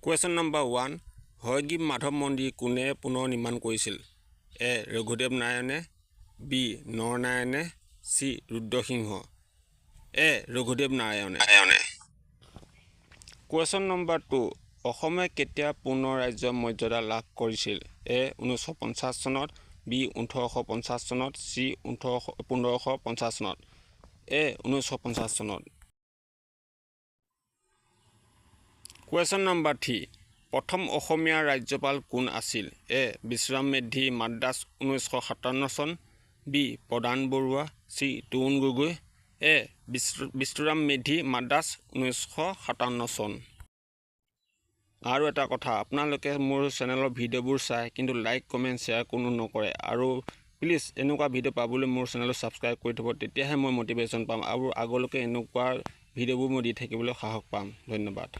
Question number 1. Hayagriva Madhav মন্দিৰ কোনে পুনৰ নিৰ্মাণ কৰিছিল? A. ৰঘুদেৱ নাৰায়ণে, B. নৰনাৰায়ণে, C. Rudrasingha. A. Raghudev নাৰায়ণে। Question number 2. অসমে কেতিয়া পুনৰ ৰাজ্য মৰ্যাদা লাভ কৰিছিল? A. 1950 চনত, B. 1850 চনত, C. 1550 চনত। A. 1950 চনত। Question number 3. প্ৰথম অসমীয়া ৰাজ্যপাল কোন আছিল? A. বিশ্ৰাম মেধি মাদ্ৰাজ 1957 চন, B. প্ৰদান বৰুৱা, C. তৰুণ গগৈ, A. বিশ্ৰাম মেধি মাদ্ৰাজ 1957 চন। আৰু এটা কথা, আপোনালোকে মোৰ চেনেলৰ ভিডিঅ'বোৰ চাই কিন্তু লাইক কমেণ্ট শ্বেয়াৰ কোনো নকৰে, আৰু প্লিজ এনেকুৱা ভিডিঅ' পাবলৈ মোৰ চেনেলটো ছাবস্ক্ৰাইব কৰি থ'ব, তেতিয়াহে মই মটিভেশ্যন পাম আৰু আগলৈকে এনেকুৱা ভিডিঅ'বোৰ মই দি থাকিবলৈ সাহস পাম। ধন্যবাদ।